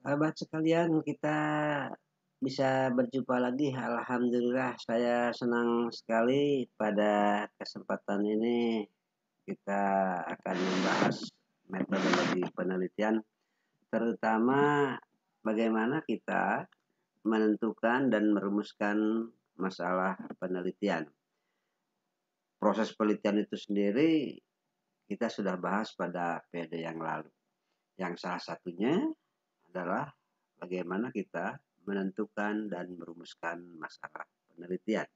Sahabat sekalian, kita bisa berjumpa lagi. Alhamdulillah, saya senang sekali pada kesempatan ini kita akan membahas metodologi penelitian, terutama bagaimana kita menentukan dan merumuskan masalah penelitian. Proses penelitian itu sendiri kita sudah bahas pada PD yang lalu. Yang salah satunya adalah bagaimana kita menentukan dan merumuskan masalah penelitian.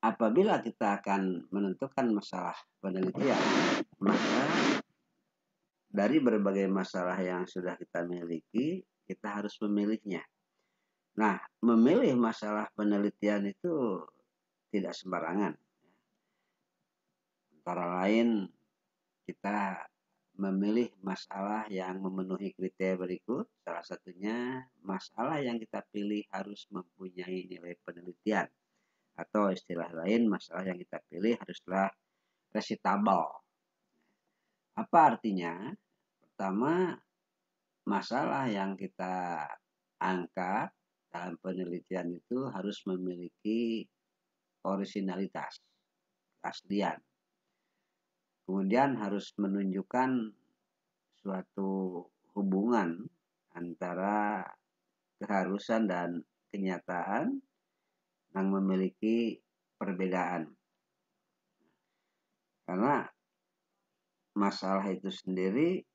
Apabila kita akan menentukan masalah penelitian, maka dari berbagai masalah yang sudah kita miliki, kita harus memilihnya. Nah, memilih masalah penelitian itu tidak sembarangan. Antara lain, kita memilih masalah yang memenuhi kriteria berikut. Salah satunya, masalah yang kita pilih harus mempunyai nilai penelitian. Atau istilah lain, masalah yang kita pilih haruslah resitable. Apa artinya? Pertama, masalah yang kita angkat dalam penelitian itu harus memiliki originalitas, keaslian. Kemudian harus menunjukkan suatu hubungan antara keharusan dan kenyataan yang memiliki perbedaan. Karena masalah itu sendiri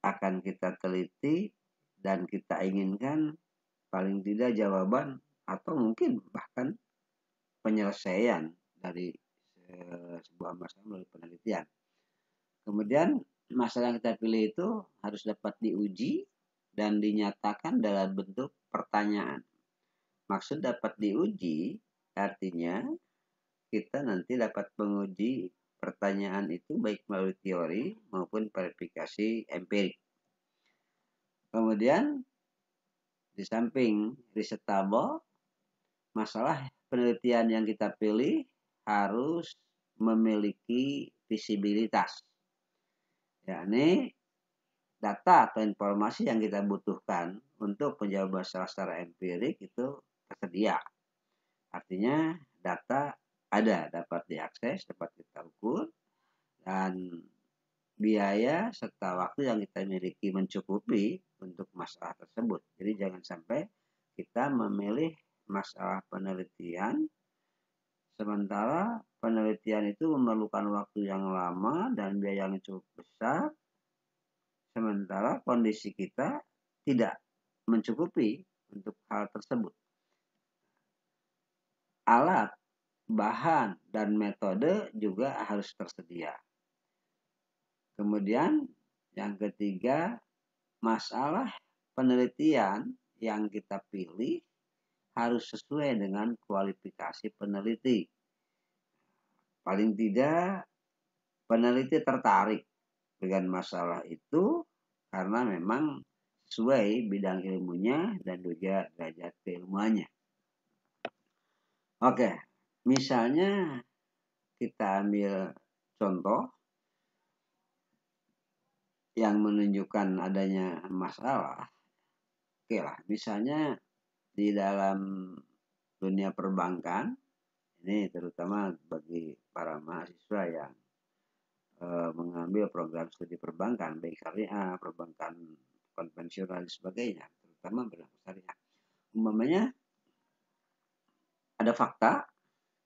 akan kita teliti dan kita inginkan paling tidak jawaban atau mungkin bahkan penyelesaian dari sebuah masalah melalui penelitian. Kemudian masalah yang kita pilih itu harus dapat diuji dan dinyatakan dalam bentuk pertanyaan. Maksud dapat diuji artinya kita nanti dapat menguji pertanyaan itu baik melalui teori maupun verifikasi empirik. Kemudian di samping researchable, masalah penelitian yang kita pilih harus memiliki visibilitas. Yakni data atau informasi yang kita butuhkan untuk menjawab masalah secara empirik itu tersedia. Artinya data ada, dapat diakses, dapat kita ukur, dan biaya serta waktu yang kita miliki mencukupi untuk masalah tersebut. Jadi jangan sampai kita memilih masalah penelitian sementara penelitian itu memerlukan waktu yang lama dan biaya yang cukup besar, sementara kondisi kita tidak mencukupi untuk hal tersebut. Alat, bahan, dan metode juga harus tersedia. Kemudian yang ketiga, masalah penelitian yang kita pilih harus sesuai dengan kualifikasi peneliti. Paling tidak peneliti tertarik dengan masalah itu karena memang sesuai bidang ilmunya dan juga derajat keilmuannya. Oke, misalnya kita ambil contoh yang menunjukkan adanya masalah. Oke lah, misalnya di dalam dunia perbankan, ini terutama bagi para mahasiswa yang mengambil program studi perbankan, baik syariah, perbankan konvensional dan sebagainya, terutama berlaku syariah. Umpamanya ada fakta,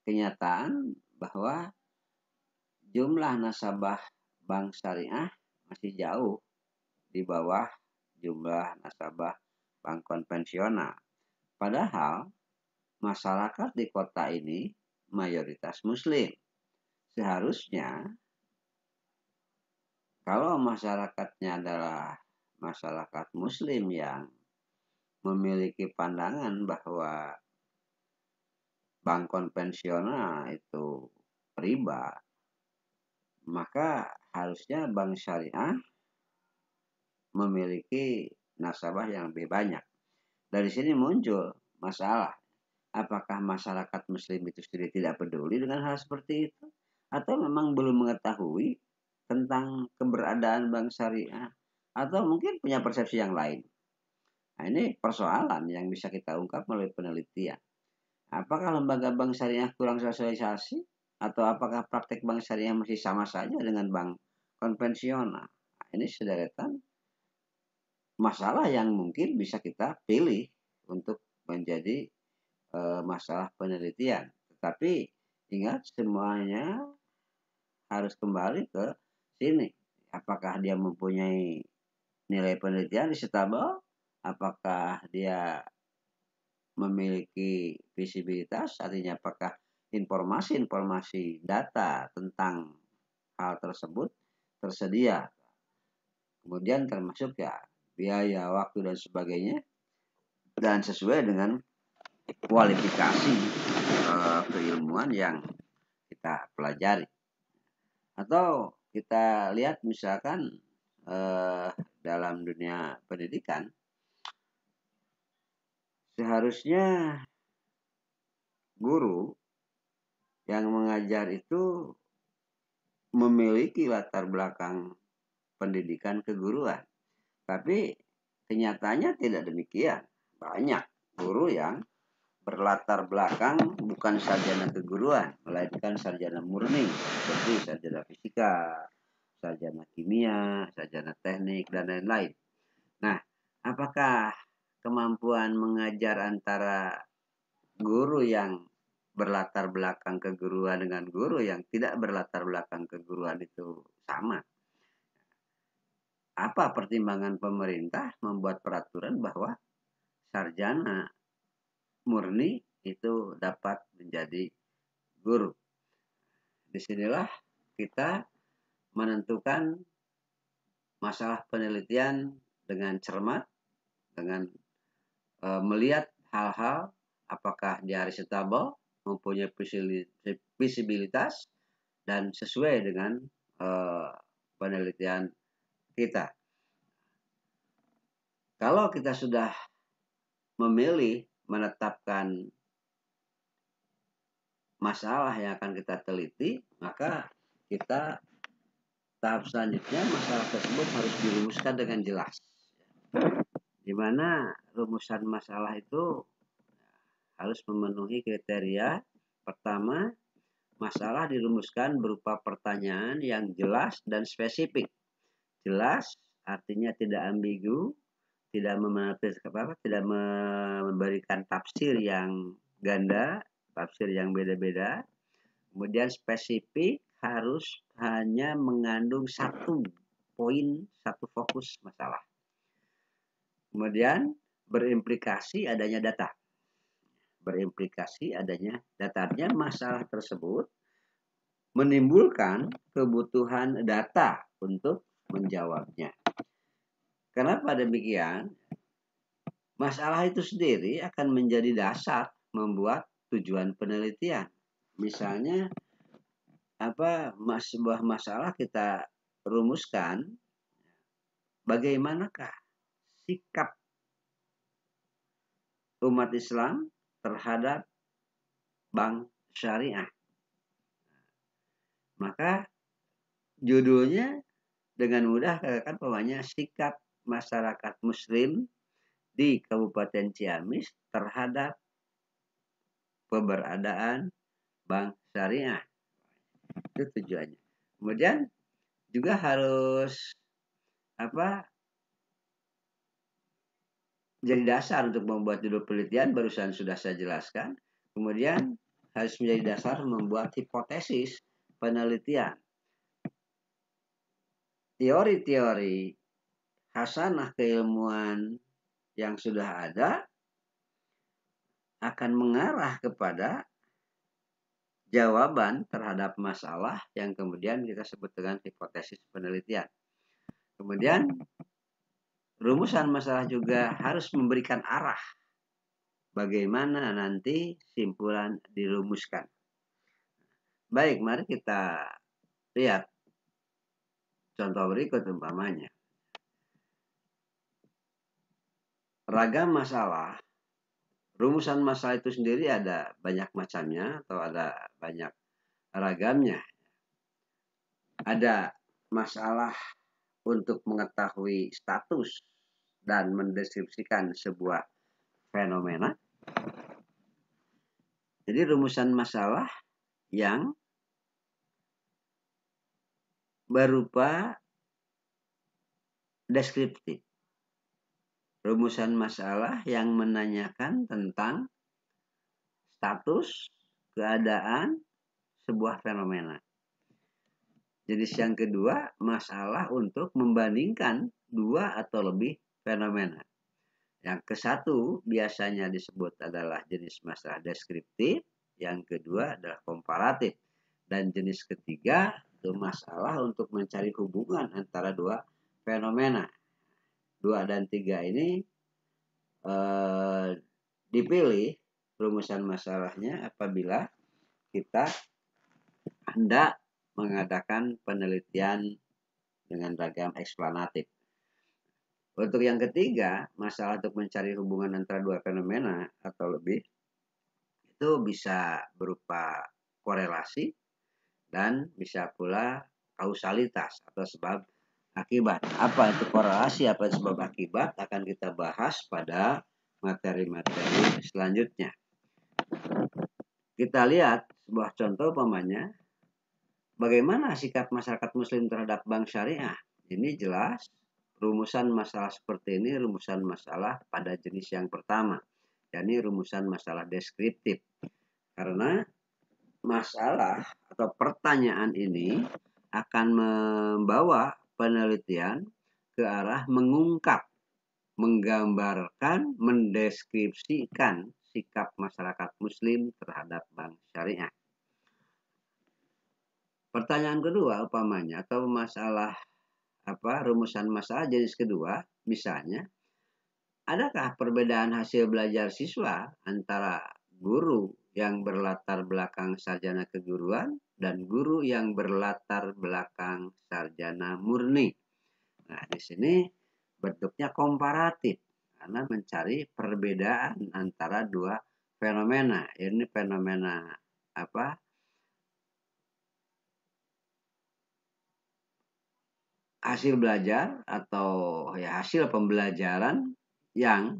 kenyataan bahwa jumlah nasabah bank syariah masih jauh di bawah jumlah nasabah bank konvensional. Padahal masyarakat di kota ini mayoritas muslim. Seharusnya kalau masyarakatnya adalah masyarakat muslim yang memiliki pandangan bahwa bank konvensional itu riba, maka harusnya bank syariah memiliki nasabah yang lebih banyak. Dari sini muncul masalah. Apakah masyarakat muslim itu sendiri tidak peduli dengan hal seperti itu? Atau memang belum mengetahui tentang keberadaan bank syariah? atau mungkin punya persepsi yang lain. Nah, ini persoalan yang bisa kita ungkap melalui penelitian. Apakah lembaga bank syariah kurang sosialisasi? Atau apakah praktek bank syariah masih sama saja dengan bank konvensional? Nah, ini sederetan masalah yang mungkin bisa kita pilih untuk menjadi masalah penelitian. Tetapi ingat, semuanya harus kembali ke sini. Apakah dia mempunyai nilai penelitian risetable? Apakah dia memiliki visibilitas? Artinya apakah informasi-informasi data tentang hal tersebut tersedia? Kemudian termasuk ya biaya, waktu, dan sebagainya, dan sesuai dengan kualifikasi keilmuan yang kita pelajari. Atau kita lihat misalkan dalam dunia pendidikan, seharusnya guru yang mengajar itu memiliki latar belakang pendidikan keguruan. Tapi kenyataannya tidak demikian. Banyak guru yang berlatar belakang bukan sarjana keguruan, melainkan sarjana murni, seperti sarjana fisika, sarjana kimia, sarjana teknik, dan lain-lain. Nah, apakah kemampuan mengajar antara guru yang berlatar belakang keguruan dengan guru yang tidak berlatar belakang keguruan itu sama? Apa pertimbangan pemerintah membuat peraturan bahwa sarjana murni itu dapat menjadi guru? Disinilah kita menentukan masalah penelitian dengan cermat, dengan melihat hal-hal apakah dia risetable, mempunyai visibilitas, dan sesuai dengan penelitian kita. Kalau kita sudah memilih menetapkan masalah yang akan kita teliti, maka kita tahap selanjutnya masalah tersebut harus dirumuskan dengan jelas. Di mana rumusan masalah itu harus memenuhi kriteria. Pertama, masalah dirumuskan berupa pertanyaan yang jelas dan spesifik. Jelas artinya tidak ambigu, tidak memberikan tafsir yang ganda, tafsir yang beda-beda. Kemudian spesifik harus hanya mengandung satu poin, satu fokus masalah. Kemudian berimplikasi adanya data. Berimplikasi adanya datanya masalah tersebut menimbulkan kebutuhan data untuk menjawabnya. Kenapa demikian? Masalah itu sendiri akan menjadi dasar membuat tujuan penelitian. Misalnya sebuah masalah kita rumuskan, bagaimanakah sikap umat Islam terhadap bank syariah? Maka judulnya dengan mudah katakan pokoknya sikap masyarakat muslim di Kabupaten Ciamis terhadap keberadaan bank syariah. Itu tujuannya. Kemudian juga harus jadi dasar untuk membuat judul penelitian, barusan sudah saya jelaskan. Kemudian harus menjadi dasar membuat hipotesis penelitian. Teori-teori hasanah keilmuan yang sudah ada akan mengarah kepada jawaban terhadap masalah yang kemudian kita sebut dengan hipotesis penelitian. Kemudian rumusan masalah juga harus memberikan arah bagaimana nanti simpulan dirumuskan. Baik, mari kita lihat contoh berikut umpamanya. Ragam masalah, rumusan masalah itu sendiri ada banyak macamnya atau ada banyak ragamnya. Ada masalah untuk mengetahui status dan mendeskripsikan sebuah fenomena. Jadi rumusan masalah yang berupa deskriptif. Rumusan masalah yang menanyakan tentang status, keadaan sebuah fenomena. Jenis yang kedua, masalah untuk membandingkan dua atau lebih fenomena. Yang ke satu biasanya disebut adalah jenis masalah deskriptif, yang kedua adalah komparatif, dan jenis ketiga itu masalah untuk mencari hubungan antara dua fenomena. 2 dan 3 ini dipilih rumusan masalahnya apabila kita hendak mengadakan penelitian dengan ragam eksplanatif. Untuk yang ketiga, masalah untuk mencari hubungan antara dua fenomena atau lebih, itu bisa berupa korelasi dan bisa pula kausalitas atau sebab akibat. Apa itu korelasi, apa itu sebab akibat akan kita bahas pada materi-materi selanjutnya. Kita lihat sebuah contoh umpamanya, bagaimana sikap masyarakat muslim terhadap bank syariah. Ini jelas rumusan masalah seperti ini rumusan masalah pada jenis yang pertama, yakni rumusan masalah deskriptif. Karena masalah atau pertanyaan ini akan membawa penelitian ke arah mengungkap, menggambarkan, mendeskripsikan sikap masyarakat muslim terhadap bank syariah. Pertanyaan kedua umpamanya atau masalah rumusan masalah jenis kedua, misalnya, adakah perbedaan hasil belajar siswa antara guru yang berlatar belakang sarjana keguruan dan guru yang berlatar belakang sarjana murni? Nah, di sini bentuknya komparatif karena mencari perbedaan antara dua fenomena. Ini fenomena hasil belajar atau hasil pembelajaran yang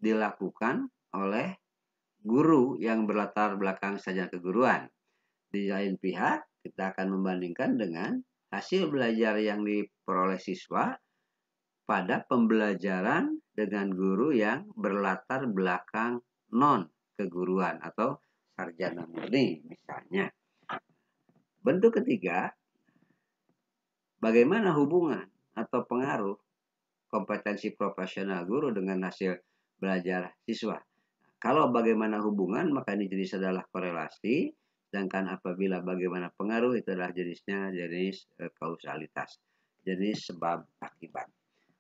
dilakukan oleh guru yang berlatar belakang sarjana keguruan. Di lain pihak, kita akan membandingkan dengan hasil belajar yang diperoleh siswa pada pembelajaran dengan guru yang berlatar belakang non keguruan atau sarjana murni misalnya. Bentuk ketiga, bagaimana hubungan atau pengaruh kompetensi profesional guru dengan hasil belajar siswa. Kalau bagaimana hubungan, maka ini jenis adalah korelasi. Sedangkan apabila bagaimana pengaruh, itu adalah jenisnya jenis kausalitas. Jenis sebab akibat.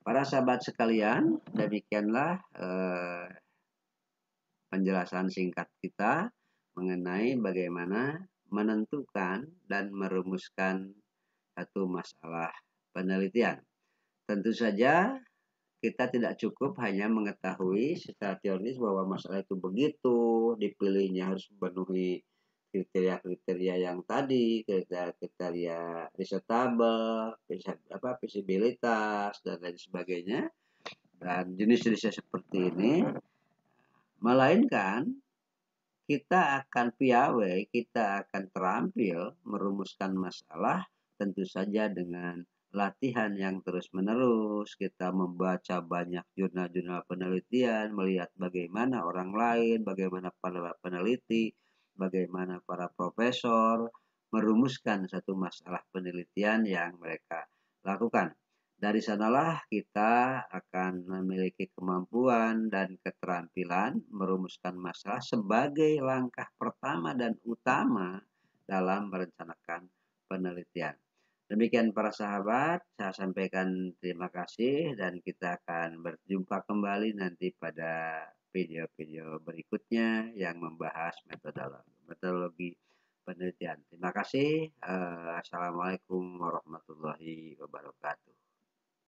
Para sahabat sekalian, demikianlah penjelasan singkat kita mengenai bagaimana menentukan dan merumuskan satu masalah penelitian. Tentu saja kita tidak cukup hanya mengetahui secara teoris bahwa masalah itu begitu, dipilihnya harus memenuhi kriteria-kriteria yang tadi, kriteria risetable, visibilitas, dan lain sebagainya. Dan jenis-jenisnya seperti ini, melainkan kita akan piawai, kita akan terampil merumuskan masalah tentu saja dengan latihan yang terus-menerus. Kita membaca banyak jurnal-jurnal penelitian, melihat bagaimana orang lain, bagaimana para peneliti, bagaimana para profesor merumuskan satu masalah penelitian yang mereka lakukan. Dari sanalah kita akan memiliki kemampuan dan keterampilan merumuskan masalah sebagai langkah pertama dan utama dalam merencanakan penelitian. Demikian para sahabat, saya sampaikan terima kasih dan kita akan berjumpa kembali nanti pada video-video berikutnya yang membahas metodologi penelitian. Terima kasih. Assalamualaikum warahmatullahi wabarakatuh.